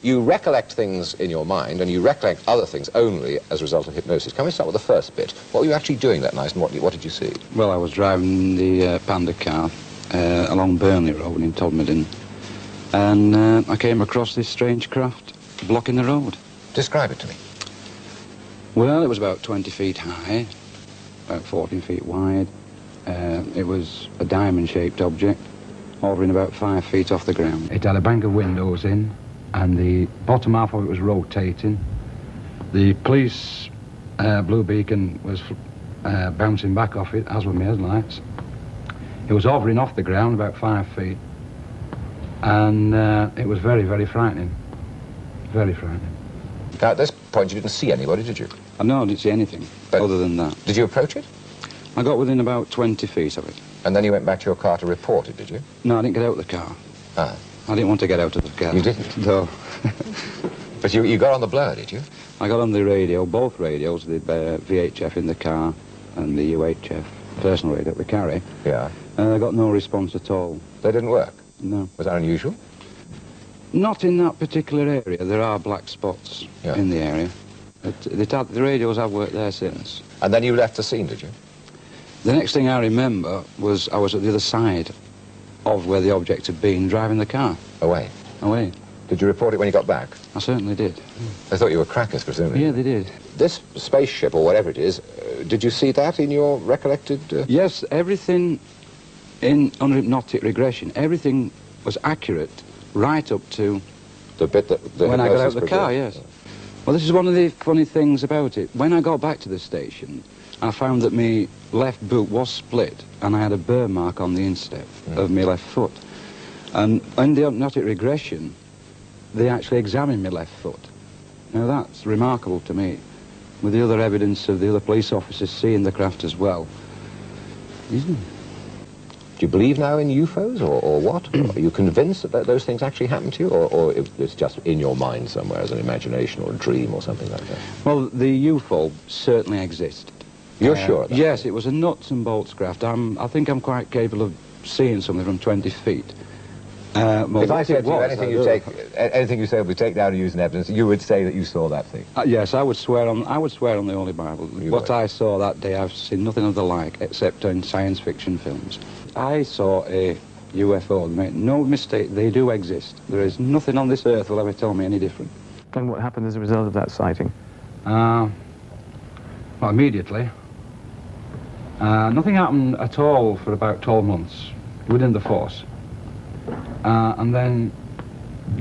you recollect things in your mind, and you recollect other things only as a result of hypnosis. Can we start with the first bit? What were you actually doing that night, and what did you see? Well, I was driving the Panda car along Burnley Road in Todmorden, and I came across this strange craft blocking the road. Describe it to me. Well, it was about 20 feet high, about 14 feet wide. It was a diamond-shaped object, hovering about 5 feet off the ground. It had a bank of windows in, and the bottom half of it was rotating. The police blue beacon was bouncing back off it, as were my headlights. It was hovering off the ground about 5 feet, and it was very, very frightening. Very frightening. Now, at this point, you didn't see anybody, did you? No, I didn't see anything other than that. Did you approach it? I got within about 20 feet of it. And then you went back to your car to report it, did you? No, I didn't get out of the car. Ah. I didn't want to get out of the car. You didn't? No. But you got on the blower, did you? I got on the radio, both radios, the VHF in the car and the UHF personal radio that we carry. Yeah. And I got no response at all. They didn't work? No. Was that unusual? Not in that particular area. There are black spots in the area. The radios have worked there since. And then you left the scene, did you? The next thing I remember was I was at the other side of where the object had been, driving the car. Away? Away. Did you report it when you got back? I certainly did. They thought you were crackers, presumably. Yeah, they did. This spaceship, or whatever it is, did you see that in your recollected... Yes, everything under hypnotic regression, everything was accurate right up to... The bit that... when I got out of the car, yes. Well, this is one of the funny things about it. When I got back to the station, I found that my left boot was split, and I had a burn mark on the instep of my left foot. And in the hypnotic regression, they actually examined my left foot. Now, that's remarkable to me, with the other evidence of the other police officers seeing the craft as well. Isn't it? Do you believe now in UFOs, or what? Are you convinced that those things actually happen to you, or it's just in your mind somewhere as an imagination or a dream or something like that? Well, the UFO certainly existed. You're sure of that? Yes, it was a nuts and bolts craft. I think I'm quite capable of seeing something from 20 feet. Well, if I said to you anything you say we take down and use in evidence, you would say that you saw that thing? Yes, I would swear on the Holy Bible. What I saw that day, I've seen nothing of the like, except in science fiction films. I saw a UFO. Make no mistake, they do exist. There is nothing on this earth will ever tell me any different. And what happened as a result of that sighting? Well, immediately. Nothing happened at all for about 12 months within the force. And then,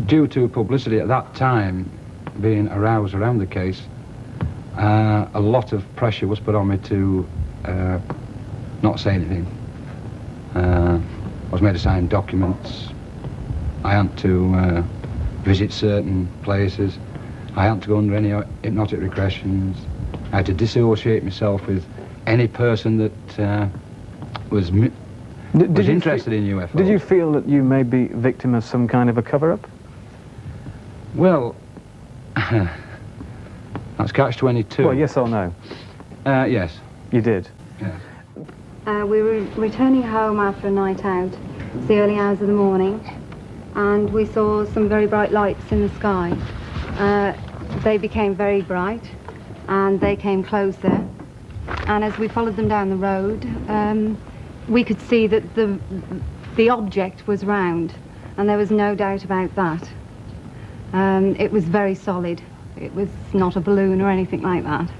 due to publicity at that time being aroused around the case, a lot of pressure was put on me to not say anything. I was made to sign documents. I had to visit certain places. I had to go under any hypnotic regressions. I had to dissociate myself with any person that was interested in UFOs. Did you feel that you may be victim of some kind of a cover-up? Well, that's catch-22. Well, yes or no? Yes. You did? Yes. We were returning home after a night out. It's the early hours of the morning, and we saw some very bright lights in the sky. They became very bright, and they came closer. And as we followed them down the road, we could see that the object was round, and there was no doubt about that. It was very solid. It was not a balloon or anything like that.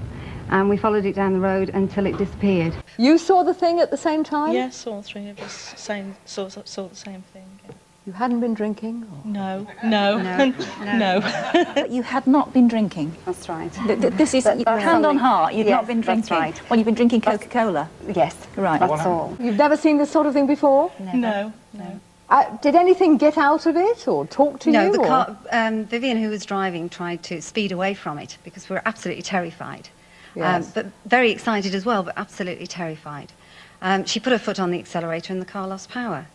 And we followed it down the road until it disappeared. You saw the thing at the same time? Yes, all three of us saw the same thing. Yeah. You hadn't been drinking? Or? No. But you had not been drinking? That's right. This is, hand on heart, you'd not been drinking? That's right. Well, you've been drinking Coca-Cola? Yes, right. That's all. You've never seen this sort of thing before? Never. No. Did anything get out of it or talk to you? No, the car, Vivian, who was driving, tried to speed away from it because we were absolutely terrified. Yes. But very excited as well, but absolutely terrified. She put her foot on the accelerator and the car lost power.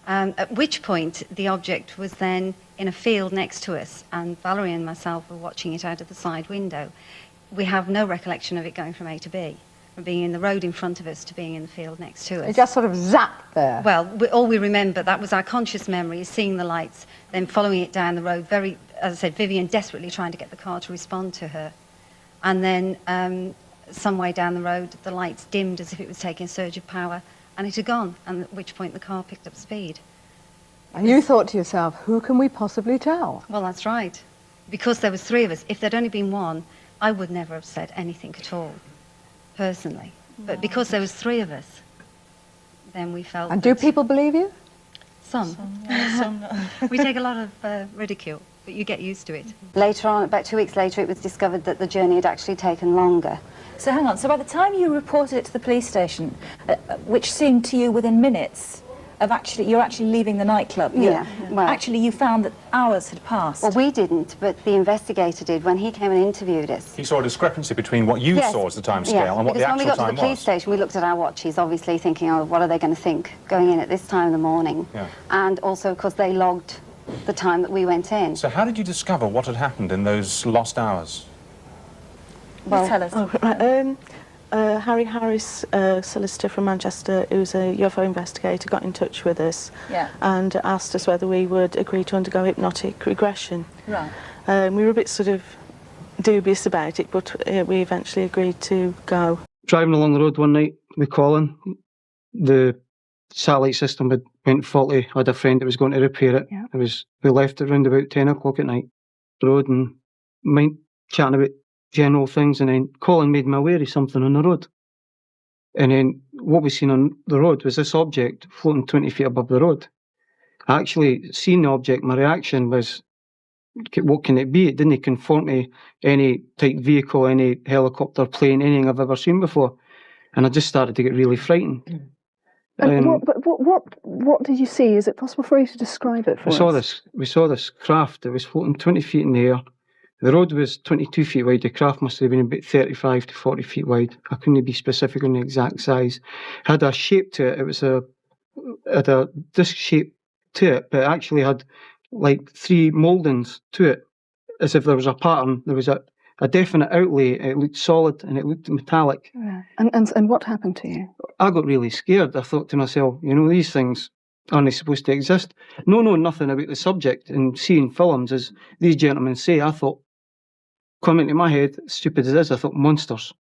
At which point the object was then in a field next to us, and Valerie and myself were watching it out of the side window. We have no recollection of it going from A to B. from being in the road in front of us to being in the field next to us. It just sort of zapped there. Well, all we remember, that was our conscious memory, is seeing the lights, then following it down the road, as I said, Vivian desperately trying to get the car to respond to her. And then some way down the road, the lights dimmed as if it was taking a surge of power, and it had gone, and at which point the car picked up speed. And you thought to yourself, who can we possibly tell? Well, that's right. Because there was three of us, if there'd only been one, I would never have said anything at all, personally. But because there was three of us, then we felt... And do people believe you? Some. Some not. We take a lot of ridicule, but you get used to it. Later on, about 2 weeks later, it was discovered that the journey had actually taken longer. So hang on, so by the time you reported it to the police station, which seemed to you within minutes of you're actually leaving the nightclub. Yeah, well... Actually, you found that hours had passed. Well, we didn't, but the investigator did when he came and interviewed us. He saw a discrepancy between what you saw as the time scale and what the actual time was. Because when we got to the police station, we looked at our watches, obviously thinking, oh, what are they going to think going in at this time in the morning? Yeah. And also because they logged the time that we went in. So how did you discover what had happened in those lost hours? Well, tell us. Oh, right. Harry Harris, solicitor from Manchester, who's a UFO investigator, got in touch with us and asked us whether we would agree to undergo hypnotic regression. Right. We were a bit sort of dubious about it, but we eventually agreed to go. Driving along the road one night with Colin, the satellite system had went faulty. I had a friend that was going to repair it. Yeah. We left it around about 10 o'clock at night, the road, and chatting about general things, and then Colin made me aware of something on the road. And then what we seen on the road was this object floating 20 feet above the road. I actually seen the object, my reaction was, what can it be? It didn't conform to any type vehicle, any helicopter, plane, anything I've ever seen before. And I just started to get really frightened. And what did you see? Is it possible for you to describe it for us? We saw this craft that was floating 20 feet in the air. The road was 22 feet wide. The craft must have been about 35 to 40 feet wide. I couldn't be specific on the exact size. It had a shape to it. It was had a disc shape to it, but it actually had like three mouldings to it, as if there was a pattern. There was a definite outlay. It looked solid and it looked metallic. Yeah. And what happened to you? I got really scared. I thought to myself, these things aren't supposed to exist. Knowing nothing about the subject and seeing films, as these gentlemen say, I thought, coming into my head, stupid as it is, I thought monsters.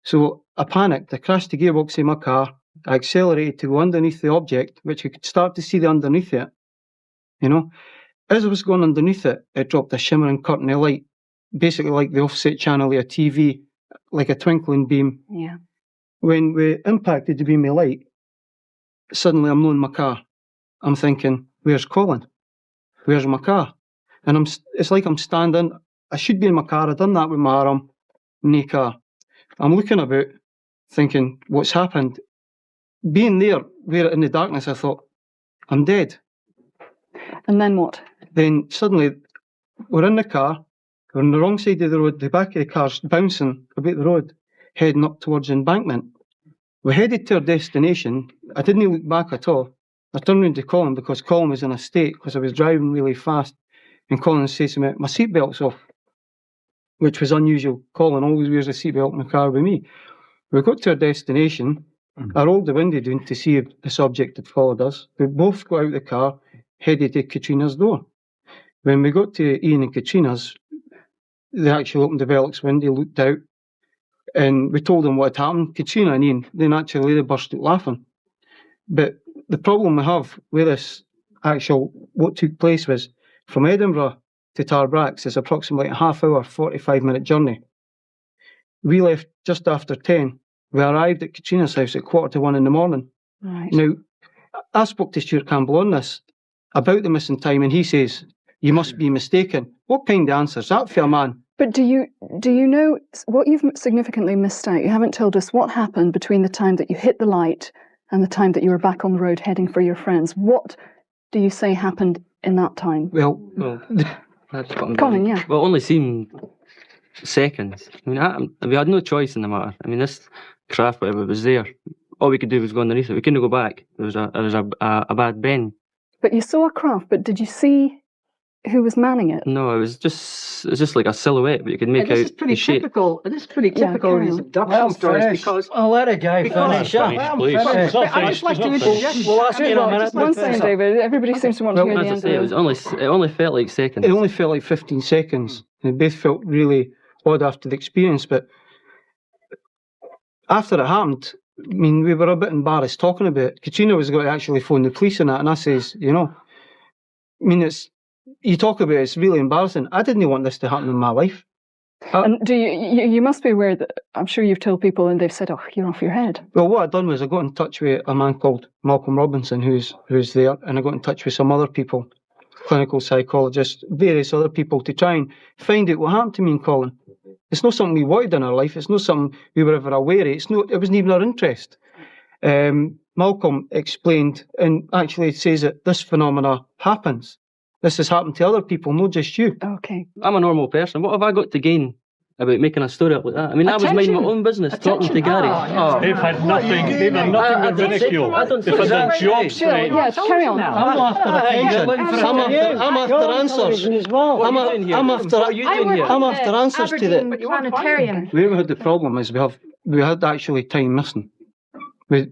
So I panicked. I crashed the gearbox in my car. I accelerated to go underneath the object, which I could start to see the underneath it. As I was going underneath it, it dropped a shimmering curtain of light, basically like the offset channel of a TV, like a twinkling beam. Yeah. When we impacted the beam of light, suddenly I'm not in my car. I'm thinking, where's Colin? Where's my car? And it's like I'm standing. I should be in my car. I've done that with my arm, no car. I'm looking about, thinking, what's happened? Being there, where in the darkness, I thought, I'm dead. And then what? Then suddenly, we're in the car, we're on the wrong side of the road, the back of the car's bouncing about the road, heading up towards the embankment. We headed to our destination. I didn't look back at all. I turned around to Colin because Colin was in a state, because I was driving really fast. And Colin says to me, my seatbelt's off, which was unusual. Colin always wears a seatbelt in the car with me. We got to our destination. I rolled the window down to see if the subject had followed us. We both got out of the car, headed to Katrina's door. When we got to Ian and Katrina's, they actually opened the Velux window, looked out, and we told them what had happened. Katrina and Ian, they naturally they burst out laughing. But the problem we have with this what took place was, from Edinburgh to Tarbrax is approximately a half-hour, 45-minute journey. We left just after 10. We arrived at Katrina's house at 1:45 in the morning. Right. Now, I spoke to Stuart Campbell on this about the missing time, and he says, you must be mistaken. What kind of answer is that for a man? But do you know what you've significantly missed out? You haven't told us what happened between the time that you hit the light and the time that you were back on the road heading for your friends. What do you say happened in that time? Well, that's what I'm Colin, doing. yeah. Well, it only seemed seconds. I mean, we had no choice in the matter. I mean, this craft, whatever, was there. All we could do was go underneath it. We couldn't go back. There was a bad bend. But you saw a craft, but did you see who was manning it? No, it was just like a silhouette, but you could make out the shape. This is pretty typical of these abduction stories because I'll let a guy finish up. I'd just like to interject. We'll ask you in a minute. One second, David. Everybody seems to want to hear the As I end say, of it only felt like seconds. It only felt like 15 seconds. They both felt really odd after the experience, but after it happened, I mean, we were a bit embarrassed talking about it. Katrina was going to actually phone the police and that, and I says, you know, I mean, you talk about it, it's really embarrassing. I didn't want this to happen in my life. And do you must be aware that I'm sure you've told people and they've said, oh, you're off your head. Well, what I done was I got in touch with a man called Malcolm Robinson who's there, and I got in touch with some other people, clinical psychologists, various other people, to try and find out what happened to me and Colin. It's not something we wanted in our life. It's not something we were ever aware of. It wasn't even our interest. Malcolm explained and actually says that this phenomena happens. This has happened to other people, not just you. Okay. I'm a normal person. What have I got to gain about making a story up like that? I mean, I was minding my own business, talking to Gary. They've had nothing but ridicule. They've had their jobs straight. Yeah, carry on now. I'm after attention. I'm after answers. I'm after answers to that. Planetarium. Where we had the problem is we had actually time missing. We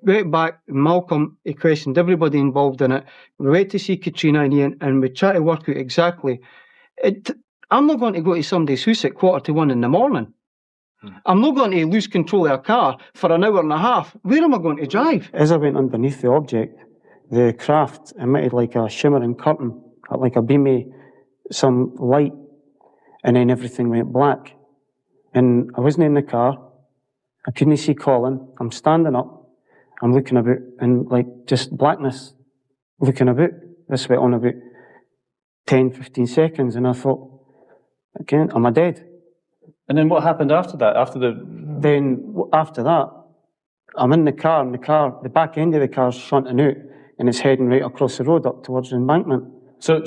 went back, Malcolm, he questioned everybody involved in it. We went to see Katrina and Ian, and we tried to work out exactly. I'm not going to go to somebody's house at 1:45 in the morning. I'm not going to lose control of a car for an hour and a half. Where am I going to drive? As I went underneath the object, the craft emitted like a shimmering curtain, like a beam of some light, and then everything went black. And I wasn't in the car. I couldn't see Colin. I'm standing up. I'm looking about, and like just blackness, looking about. This went on about 10, 15 seconds, and I thought, again, am I dead? And then what happened after that? Then after that, I'm in the car, and the back end of the car's shunting out, and it's heading right across the road up towards the embankment. So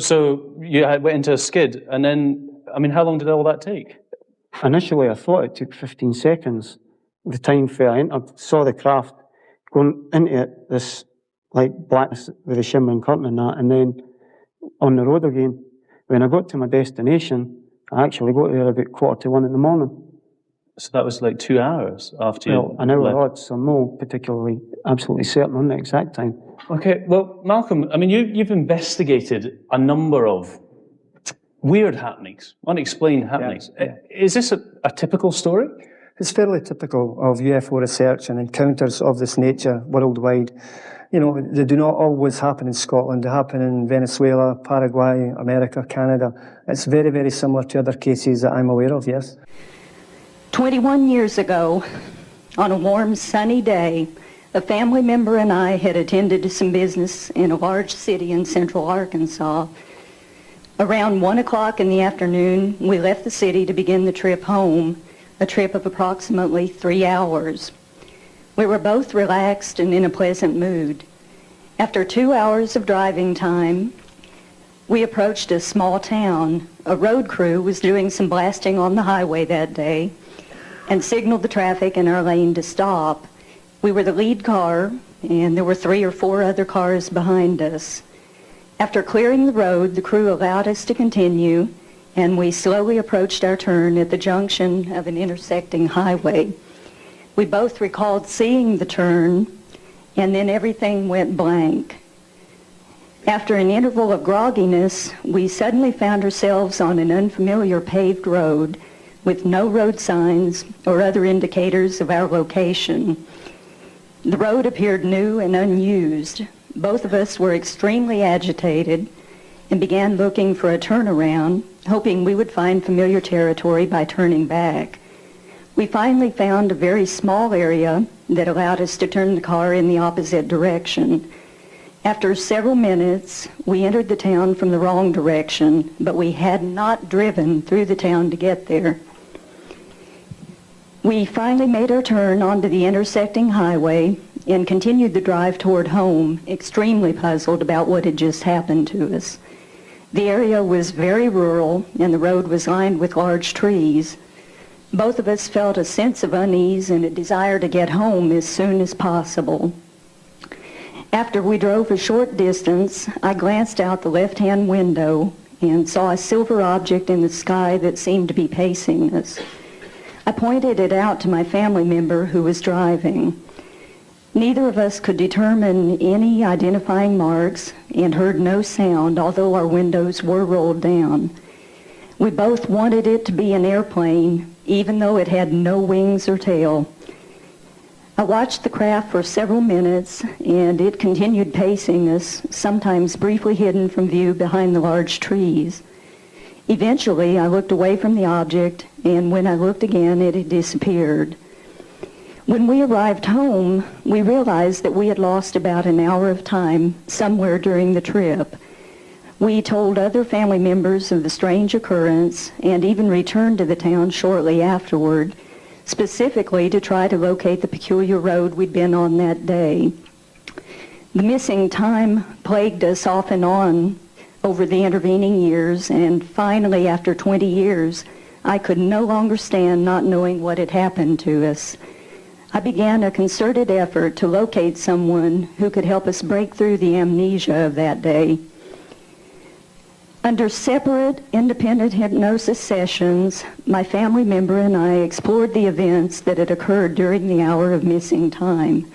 you went into a skid, and then, I mean, how long did all that take? Initially, I thought it took 15 seconds. The time fell in. I saw the craft going into it, this like blackness with a shimmering curtain and that, and then on the road again. When I got to my destination, I actually got there about 1:45 in the morning. So that was like 2 hours after you Well, an hour odd, so I'm not particularly absolutely certain on the exact time. Okay, well, Malcolm, I mean, you've investigated a number of weird happenings, unexplained happenings. Yeah. Is this a typical story? It's fairly typical of UFO research and encounters of this nature worldwide. You know, they do not always happen in Scotland. They happen in Venezuela, Paraguay, America, Canada. It's very, very similar to other cases that I'm aware of, yes. 21 years ago, on a warm, sunny day, a family member and I had attended some business in a large city in central Arkansas. Around 1 o'clock in the afternoon, we left the city to begin the trip home, a trip of approximately 3 hours. We were both relaxed and in a pleasant mood. After 2 hours of driving time, we approached a small town. A road crew was doing some blasting on the highway that day and signaled the traffic in our lane to stop. We were the lead car, and there were 3 or 4 other cars behind us. After clearing the road, the crew allowed us to continue, and we slowly approached our turn at the junction of an intersecting highway. We both recalled seeing the turn, and then everything went blank. After an interval of grogginess, we suddenly found ourselves on an unfamiliar paved road with no road signs or other indicators of our location. The road appeared new and unused. Both of us were extremely agitated and began looking for a turnaround, hoping we would find familiar territory by turning back. We finally found a very small area that allowed us to turn the car in the opposite direction. After several minutes, we entered the town from the wrong direction, but we had not driven through the town to get there. We finally made our turn onto the intersecting highway and continued the drive toward home, extremely puzzled about what had just happened to us. The area was very rural, and the road was lined with large trees. Both of us felt a sense of unease and a desire to get home as soon as possible. After we drove a short distance, I glanced out the left-hand window and saw a silver object in the sky that seemed to be pacing us. I pointed it out to my family member who was driving. Neither of us could determine any identifying marks and heard no sound, although our windows were rolled down. We both wanted it to be an airplane, even though it had no wings or tail. I watched the craft for several minutes, and it continued pacing us, sometimes briefly hidden from view behind the large trees. Eventually, I looked away from the object, and when I looked again, it had disappeared. When we arrived home, we realized that we had lost about an hour of time somewhere during the trip. We told other family members of the strange occurrence and even returned to the town shortly afterward, specifically to try to locate the peculiar road we'd been on that day. The missing time plagued us off and on over the intervening years, and finally, after 20 years, I could no longer stand not knowing what had happened to us. I began a concerted effort to locate someone who could help us break through the amnesia of that day. Under separate, independent hypnosis sessions, my family member and I explored the events that had occurred during the hour of missing time.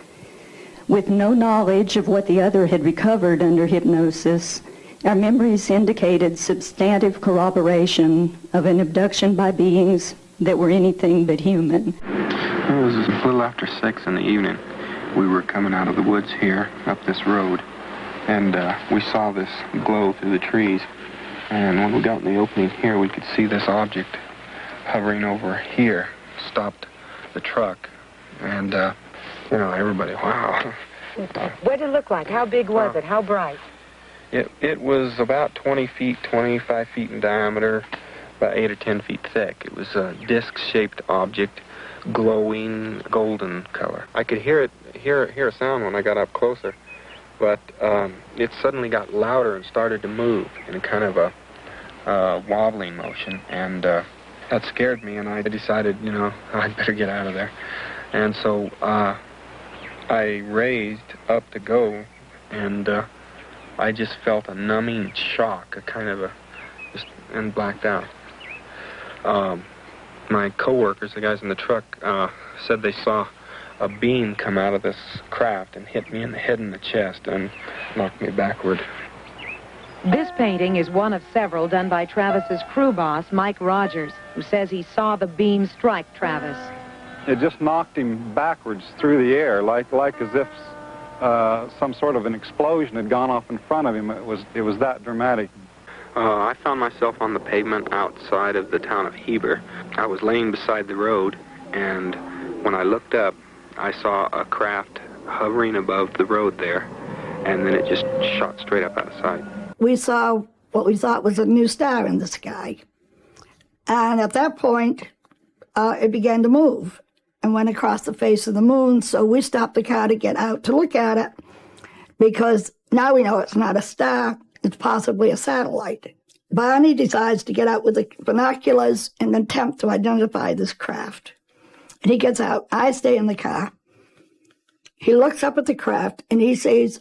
With no knowledge of what the other had recovered under hypnosis, our memories indicated substantive corroboration of an abduction by beings that were anything but human. It was a little after 6 in the evening. We were coming out of the woods here, up this road, and we saw this glow through the trees. And when we got in the opening here, we could see this object hovering over here, stopped the truck, and, everybody, wow. What did it look like? How big was it? How bright? It was about 20 feet, 25 feet in diameter, about 8 or 10 feet thick. It was a disc-shaped object, glowing golden color. I could hear a sound when I got up closer, but it suddenly got louder and started to move in a kind of a wobbling motion, and that scared me, and I decided, I'd better get out of there. And so I raised up to go, and I just felt a numbing shock, a kind of and blacked out. My co-workers, the guys in the truck, said they saw a beam come out of this craft and hit me in the head and the chest and knocked me backward. This painting is one of several done by Travis's crew boss, Mike Rogers, who says he saw the beam strike Travis. It just knocked him backwards through the air, like as if some sort of an explosion had gone off in front of him. It was that dramatic. I found myself on the pavement outside of the town of Heber. I was laying beside the road, and when I looked up, I saw a craft hovering above the road there, and then it just shot straight up out of sight. We saw what we thought was a new star in the sky. And at that point, it began to move and went across the face of the moon. So we stopped the car to get out to look at it, because now we know it's not a star, it's possibly a satellite. Barney decides to get out with the binoculars and attempt to identify this craft. And he gets out. I stay in the car. He looks up at the craft, and he sees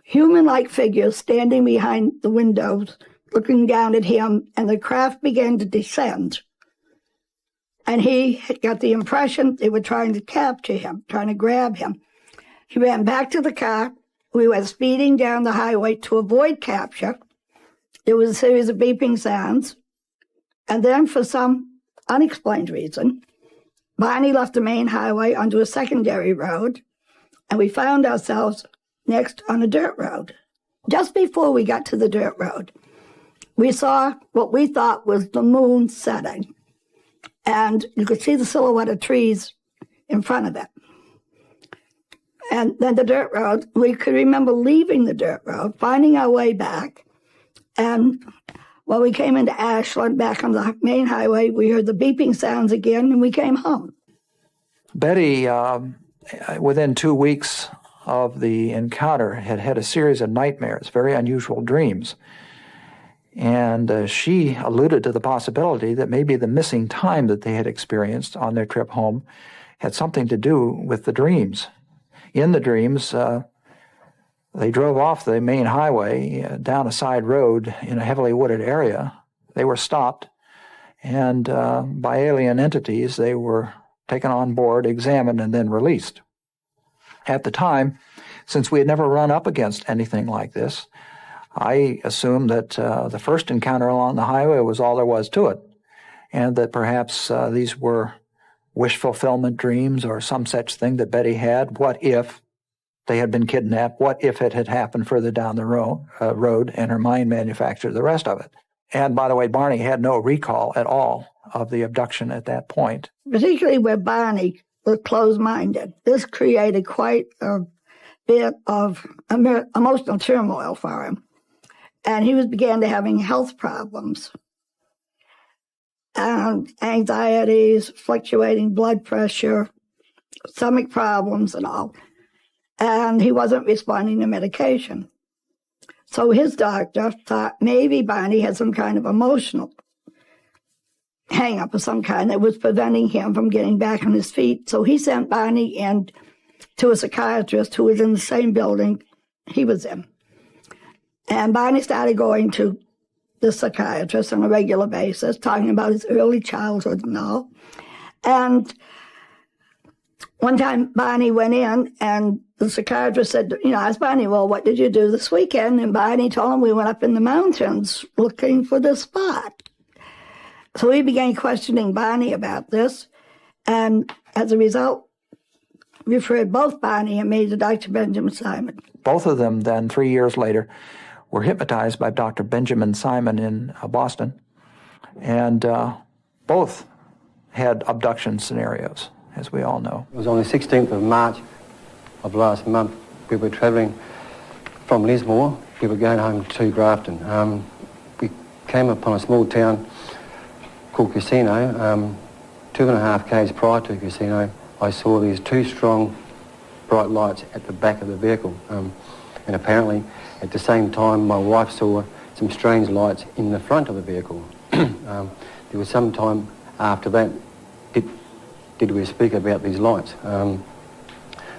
human-like figures standing behind the windows, looking down at him, and the craft began to descend. And he got the impression they were trying to capture him, trying to grab him. He ran back to the car. We were speeding down the highway to avoid capture. There was a series of beeping sounds. And then, for some unexplained reason, Barney left the main highway onto a secondary road, and we found ourselves next on a dirt road. Just before we got to the dirt road, we saw what we thought was the moon setting. And you could see the silhouette of trees in front of it. And then the dirt road, we could remember leaving the dirt road, finding our way back. And when we came into Ashland, back on the main highway, we heard the beeping sounds again, and we came home. Betty, within 2 weeks of the encounter, had had a series of nightmares, very unusual dreams. And she alluded to the possibility that maybe the missing time that they had experienced on their trip home had something to do with the dreams. In the dreams, They drove off the main highway down a side road in a heavily wooded area. They were stopped, and by alien entities, they were taken on board, examined, and then released. At the time, since we had never run up against anything like this, I assumed that the first encounter along the highway was all there was to it, and that perhaps these were wish fulfillment dreams or some such thing that Betty had. What if they had been kidnapped? What if it had happened further down the road and her mind manufactured the rest of it? And by the way, Barney had no recall at all of the abduction at that point. Particularly where Barney was closed-minded. This created quite a bit of emotional turmoil for him. And he began to having health problems. And anxieties, fluctuating blood pressure, stomach problems and all. And he wasn't responding to medication. So his doctor thought maybe Barney had some kind of emotional hang-up of some kind that was preventing him from getting back on his feet. So he sent Barney in to a psychiatrist who was in the same building he was in. And Barney started going to the psychiatrist on a regular basis, talking about his early childhood and all. And one time Barney went in and the psychiatrist said, asked Barney, well, what did you do this weekend? And Barney told him, we went up in the mountains looking for this spot. So he began questioning Barney about this. And as a result, referred both Barney and me to Dr. Benjamin Simon. Both of them then, 3 years later, were hypnotized by Dr. Benjamin Simon in Boston. And both had abduction scenarios, as we all know. It was on the 16th of March of last month. We were travelling from Lismore. We were going home to Grafton. We came upon a small town called Casino. 2.5 k's prior to Casino, I saw these two strong bright lights at the back of the vehicle. And apparently, at the same time, my wife saw some strange lights in the front of the vehicle. There was some time after that did we speak about these lights.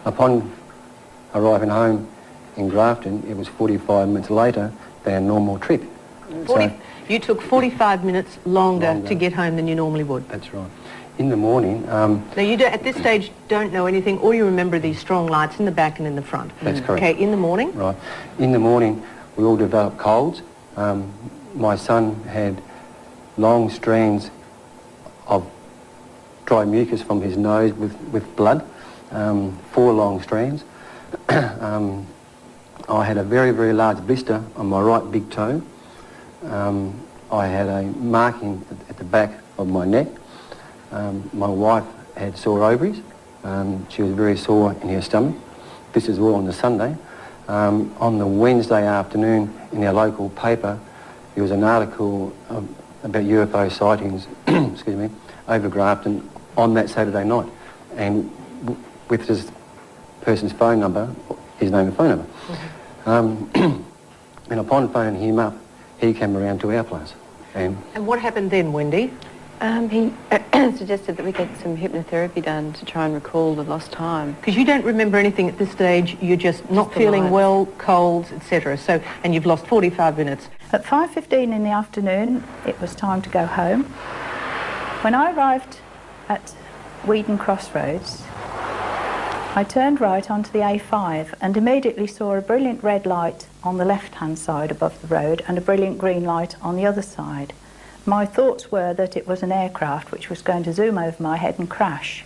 Upon arriving home in Grafton, it was 45 minutes later than a normal trip. You took 45 minutes longer to get home than you normally would. That's right. In the morning... now, you at this stage don't know anything. All you remember are these strong lights in the back and in the front. That's correct. Okay, in the morning? Right. In the morning, we all developed colds. My son had long strands of dry mucus from his nose with blood, 4 long strands. I had a very, very large blister on my right big toe. I had a marking at the back of my neck. My wife had sore ovaries. She was very sore in her stomach. This is all on the Sunday. On the Wednesday afternoon in our local paper, there was an article about UFO sightings excuse me, over Grafton on that Saturday night. And with this person's phone number, his name and phone number. And upon phoning him up, he came around to our place. And what happened then, Wendy? He suggested that we get some hypnotherapy done to try and recall the lost time. Because you don't remember anything at this stage, you're just not feeling well, colds, etc. So, and you've lost 45 minutes. At 5:15 in the afternoon, it was time to go home. When I arrived at Weedon Crossroads, I turned right onto the A5 and immediately saw a brilliant red light on the left-hand side above the road and a brilliant green light on the other side. My thoughts were that it was an aircraft which was going to zoom over my head and crash.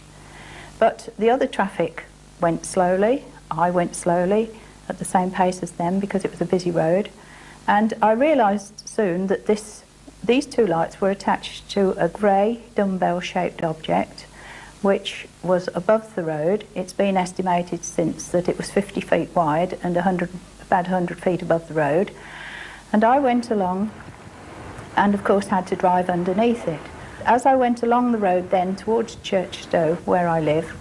But the other traffic went slowly. I went slowly at the same pace as them because it was a busy road. And I realised soon that these two lights were attached to a grey dumbbell-shaped object which was above the road. It's been estimated since that it was 50 feet wide and about 100 feet above the road. And I went along and of course had to drive underneath it. As I went along the road then towards Churchstowe, where I live,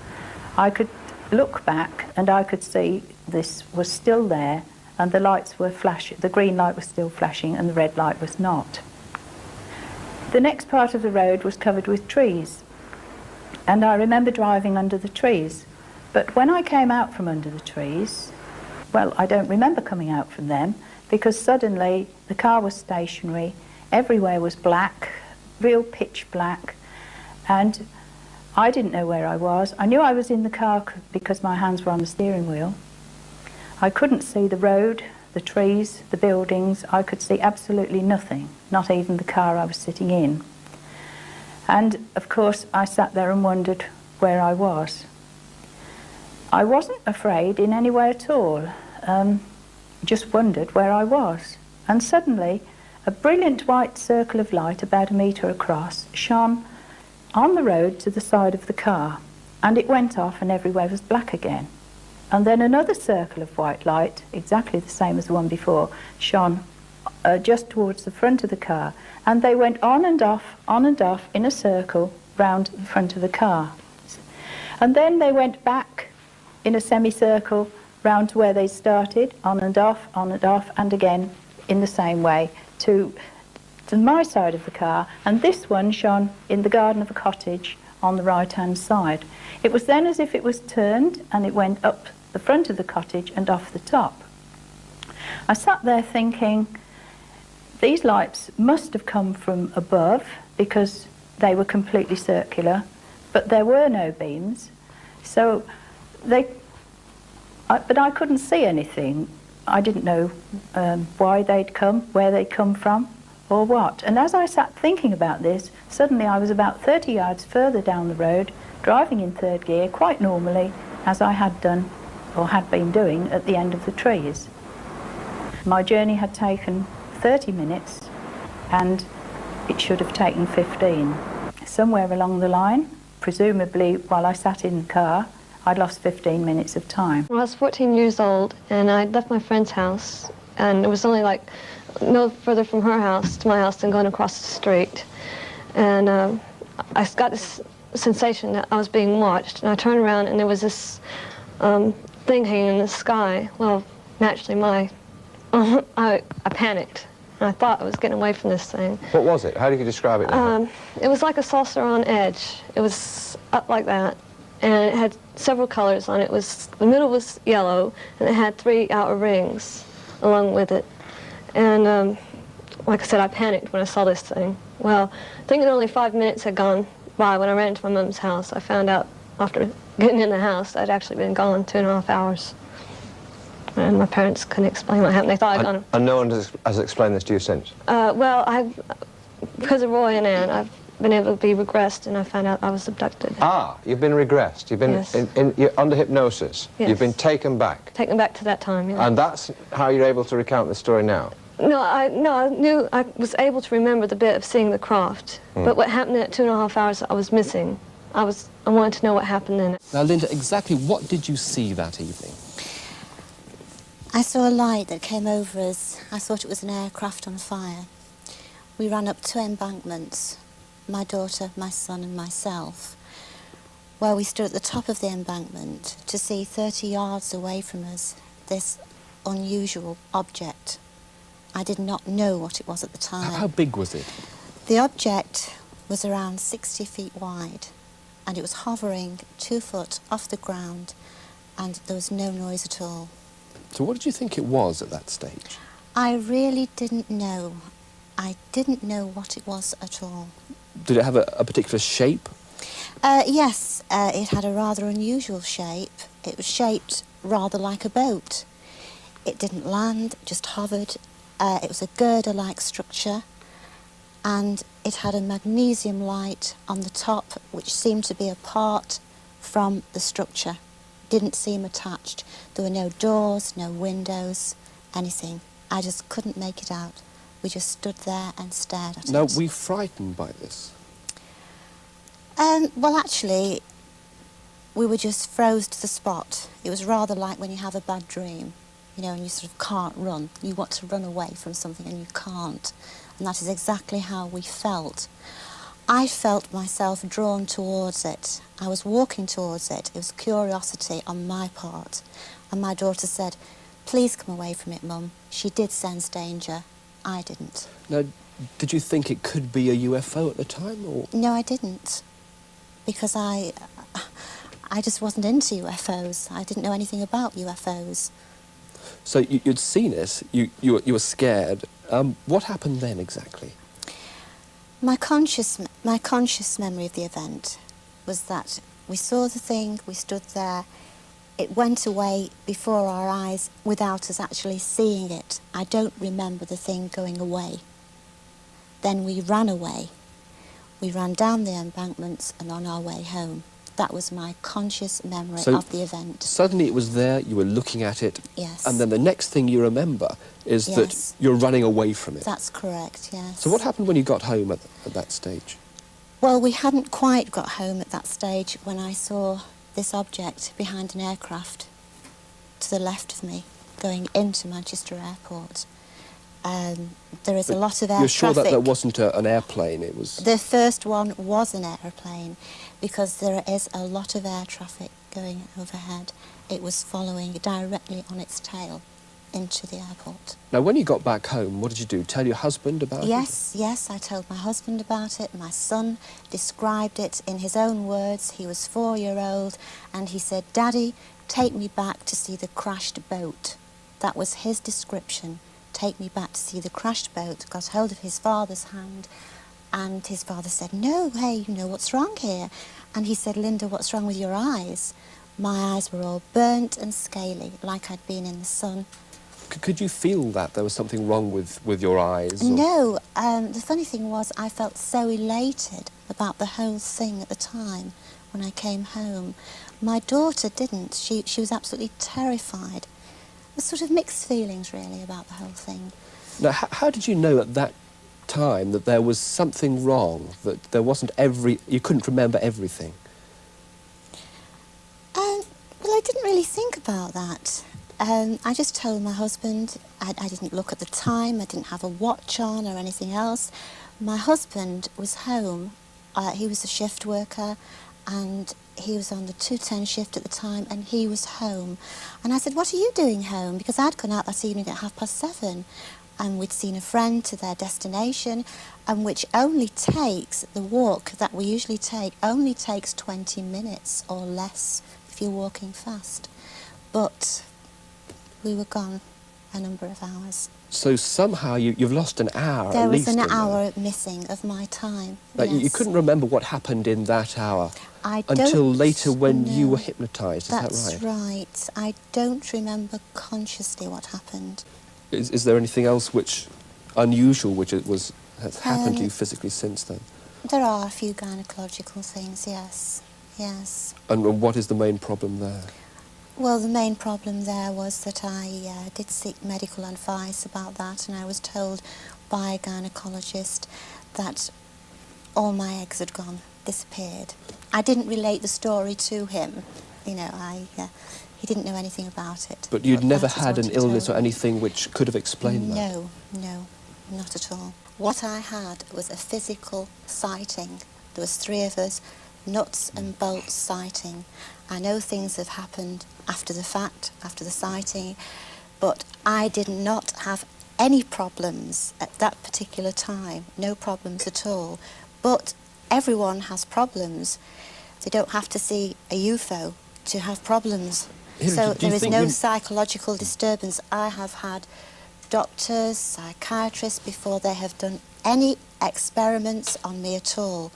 I could look back and I could see this was still there and the lights were flashing, the green light was still flashing and the red light was not. The next part of the road was covered with trees and I remember driving under the trees. But when I came out from under the trees, well, I don't remember coming out from them, because suddenly the car was stationary, everywhere was black, real pitch black, and I didn't know where I was. I knew I was in the car because my hands were on the steering wheel. I couldn't see the road, the trees, the buildings. I could see absolutely nothing, not even the car I was sitting in. And of course I sat there and wondered where I was. I wasn't afraid in any way at all, just wondered where I was. And suddenly a brilliant white circle of light about 1 metre across shone on the road to the side of the car, and it went off and everywhere was black again. And then another circle of white light, exactly the same as the one before, shone just towards the front of the car, and they went on and off in a circle round the front of the car. And then they went back in a semicircle round to where they started, on and off, and again in the same way to my side of the car, and this one shone in the garden of a cottage on the right-hand side. It was then as if it was turned and it went up the front of the cottage and off the top. I sat there thinking, these lights must have come from above because they were completely circular, but there were no beams, so but I couldn't see anything. I didn't know why they'd come, where they'd come from, or what. And as I sat thinking about this, suddenly I was about 30 yards further down the road, driving in third gear quite normally, as I had done, or had been doing, at the end of the trees. My journey had taken 30 minutes, and it should have taken 15. Somewhere along the line, presumably while I sat in the car, I'd lost 15 minutes of time. I was 14 years old, and I'd left my friend's house, and it was only like no further from her house to my house than going across the street. And I got this sensation that I was being watched, and I turned around and there was this thing hanging in the sky. Well, naturally I panicked, and I thought I was getting away from this thing. What was it? How do you describe it now? It was like a saucer on edge. It was up like that, and it had several colors on it. The middle was yellow, and it had 3 outer rings along with it. And like I said, I panicked when I saw this thing. Well, thinking only 5 minutes had gone by when I ran into my mom's house, I found out after getting in the house I'd actually been gone 2.5 hours. And my parents couldn't explain what happened. They thought I'd gone. And no one has explained this to you since? Well, because of Roy and Ann, I've been able to be regressed, and I found out I was abducted. Ah, you've been regressed. You've been Yes. you're under hypnosis. Yes. You've been taken back. Taken back to that time, yeah. And that's how you're able to recount the story now? No, I knew I was able to remember the bit of seeing the craft, but what happened in 2.5 hours I was missing. I wanted to know what happened then. Now, Linda, exactly what did you see that evening? I saw a light that came over us. I thought it was an aircraft on fire. We ran up 2 embankments, my daughter, my son and myself, where we stood at the top of the embankment to see 30 yards away from us this unusual object. I did not know what it was at the time. How big was it? The object was around 60 feet wide, and it was hovering 2 foot off the ground, and there was no noise at all. So what did you think it was at that stage? I really didn't know. I didn't know what it was at all. Did it have a particular shape? Yes, it had a rather unusual shape. It was shaped rather like a boat. It didn't land, just hovered. It was a girder-like structure, and it had a magnesium light on the top which seemed to be apart from the structure. Didn't seem attached. There were no doors, no windows, anything. I just couldn't make it out. We just stood there and stared at it. Now, were you frightened by this? Well, actually, we were just froze to the spot. It was rather like when you have a bad dream, you know, and you sort of can't run. You want to run away from something and you can't. And that is exactly how we felt. I felt myself drawn towards it. I was walking towards it. It was curiosity on my part. And my daughter said, "Please come away from it, Mum." She did sense danger. I didn't. Now, did you think it could be a UFO at the time, or...? No, I didn't. Because I just wasn't into UFOs. I didn't know anything about UFOs. So you'd seen it, you were scared. What happened then exactly? My conscious memory of the event was that we saw the thing, we stood there, it went away before our eyes without us actually seeing it. I don't remember the thing going away. Then we ran away. We ran down the embankments and on our way home. That was my conscious memory of the event. Suddenly it was there, you were looking at it, yes. And then the next thing you remember is that you're running away from it. That's correct, yes. So what happened when you got home at that stage? Well, we hadn't quite got home at that stage when I saw this object behind an aircraft to the left of me going into Manchester Airport. There is a lot of air You're sure traffic. that there wasn't an airplane? It was. The first one was an airplane because there is a lot of air traffic going overhead. It was following directly on its tail into the airport. Now, when you got back home, what did you do? Tell your husband about it? Yes, I told my husband about it. My son described it in his own words. He was 4-year-old, and he said, "Daddy, take me back to see the crashed boat." That was his description. Take me back to see the crashed boat. Got hold of his father's hand, and his father said, "No, hey, you know what's wrong here?" And he said, "Linda, what's wrong with your eyes?" My eyes were all burnt and scaly, like I'd been in the sun. Could you feel that there was something wrong with your eyes? Or? No, the funny thing was I felt so elated about the whole thing at the time when I came home. My daughter didn't. She was absolutely terrified. There's sort of mixed feelings, really, about the whole thing. Now, how did you know at that time that there was something wrong, that there wasn't you couldn't remember everything? Well, I didn't really think about that. I just told my husband. I didn't look at the time. I didn't have a watch on or anything else. My husband was home. He was a shift worker, and he was on the 2:10 shift at the time, and he was home. And I said, "What are you doing home?" Because I'd gone out that evening at 7:30, and we'd seen a friend to their destination, and which only takes, the walk that we usually take, only takes 20 minutes or less if you're walking fast. But we were gone a number of hours. So somehow you've lost an hour There at was least. an hour missing of my time. Like yes. You couldn't remember what happened in that hour until later when you were hypnotised, is that right? That's right. I don't remember consciously what happened. Is there anything else unusual which has happened to you physically since then? There are a few gynecological things, yes. Yes. And what is the main problem there? Well, the main problem there was that I did seek medical advice about that, and I was told by a gynecologist that all my eggs had gone, disappeared. I didn't relate the story to him. You know, he didn't know anything about it. But you'd never had an illness or anything which could have explained that? No, not at all. What I had was a physical sighting. There was 3 of us, nuts and bolts sighting. I know things have happened after the fact, after the sighting, but I did not have any problems at that particular time, no problems at all. But everyone has problems. They don't have to see a UFO to have problems. So there is no psychological disturbance. I have had doctors, psychiatrists before they have done any experiments on me at all.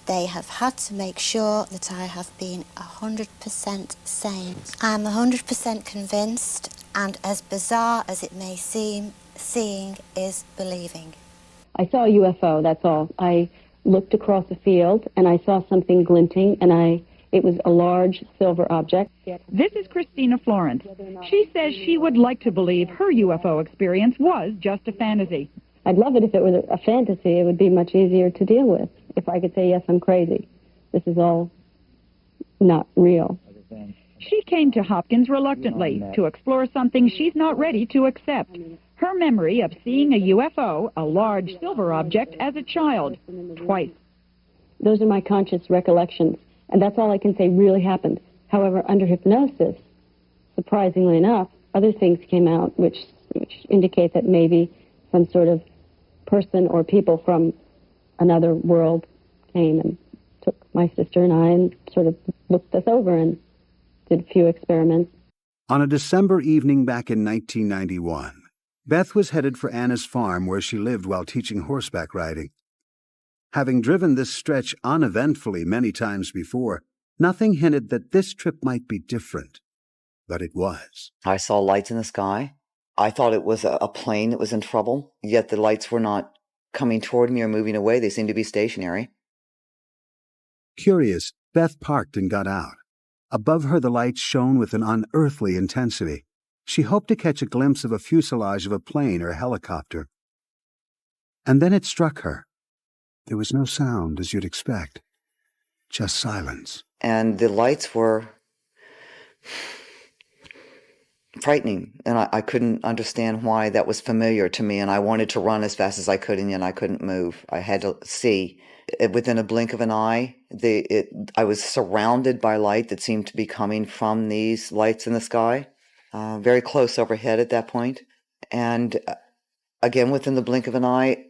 They have had to make sure that I have been 100% sane. I'm 100% convinced, and as bizarre as it may seem, seeing is believing. I saw a UFO, that's all. I looked across a field and I saw something glinting, and it was a large silver object. This is Christina Florence. She says she would like to believe her UFO experience was just a fantasy. I'd love it if it was a fantasy. It would be much easier to deal with. If I could say, yes, I'm crazy. This is all not real. She came to Hopkins reluctantly to explore something she's not ready to accept. Her memory of seeing a UFO, a large silver object, as a child, twice. Those are my conscious recollections, and that's all I can say really happened. However, under hypnosis, surprisingly enough, other things came out which indicate that maybe some sort of person or people from another world came and took my sister and I and sort of looked us over and did a few experiments. On a December evening back in 1991, Beth was headed for Anna's farm where she lived while teaching horseback riding. Having driven this stretch uneventfully many times before, nothing hinted that this trip might be different. But it was. I saw lights in the sky. I thought it was a plane that was in trouble, yet the lights were not coming toward me or moving away. They seemed to be stationary. Curious, Beth parked and got out. Above her, the lights shone with an unearthly intensity. She hoped to catch a glimpse of a fuselage of a plane or a helicopter. And then it struck her. There was no sound, as you'd expect. Just silence. And the lights were frightening, and I couldn't understand why that was familiar to me, and I wanted to run as fast as I could, and yet I couldn't move. I had to see. Within a blink of an eye, I was surrounded by light that seemed to be coming from these lights in the sky, very close overhead at that point. And again, within the blink of an eye,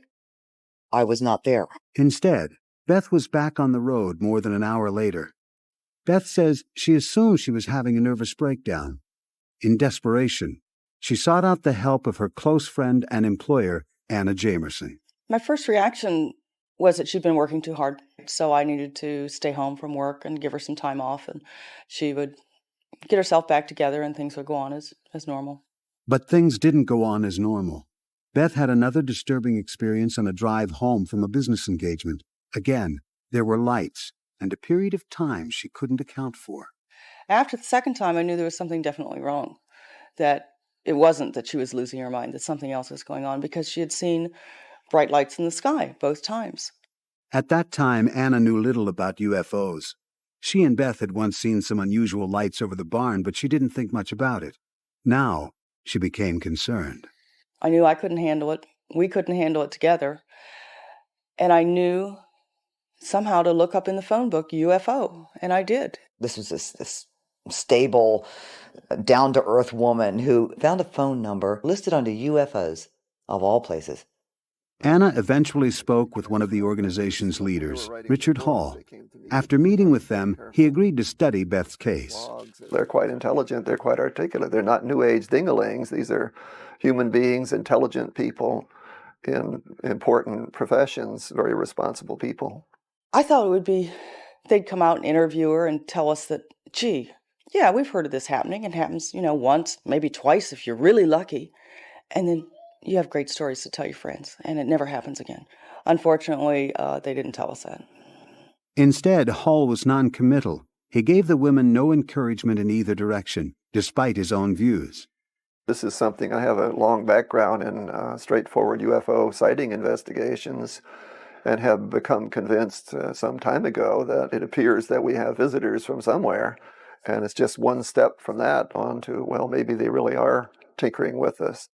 I was not there. Instead, Beth was back on the road more than an hour later. Beth says she assumed she was having a nervous breakdown. In desperation, she sought out the help of her close friend and employer, Anna Jamerson. My first reaction was that she'd been working too hard, so I needed to stay home from work and give her some time off, and she would get herself back together and things would go on as normal. But things didn't go on as normal. Beth had another disturbing experience on a drive home from a business engagement. Again, there were lights and a period of time she couldn't account for. After the second time, I knew there was something definitely wrong, that it wasn't that she was losing her mind, that something else was going on, because she had seen bright lights in the sky both times. At that time, Anna knew little about UFOs. She and Beth had once seen some unusual lights over the barn, but she didn't think much about it. Now, she became concerned. I knew I couldn't handle it. We couldn't handle it together. And I knew somehow to look up in the phone book UFO, and I did. This was this stable, down-to-earth woman who found a phone number listed under UFOs, of all places. Anna eventually spoke with one of the organization's leaders, Richard Hall. After meeting with them, he agreed to study Beth's case. They're quite intelligent, they're quite articulate. They're not New Age dingalings. These are human beings, intelligent people in important professions, very responsible people. I thought it would be, they'd come out and interview her and tell us that, gee, yeah, we've heard of this happening. It happens, once, maybe twice if you're really lucky. And then you have great stories to tell your friends, and it never happens again. Unfortunately, they didn't tell us that. Instead, Hall was non-committal. He gave the women no encouragement in either direction, despite his own views. This is something, I have a long background in straightforward UFO sighting investigations, and have become convinced some time ago that it appears that we have visitors from somewhere. And it's just one step from that on to, well, maybe they really are tinkering with us.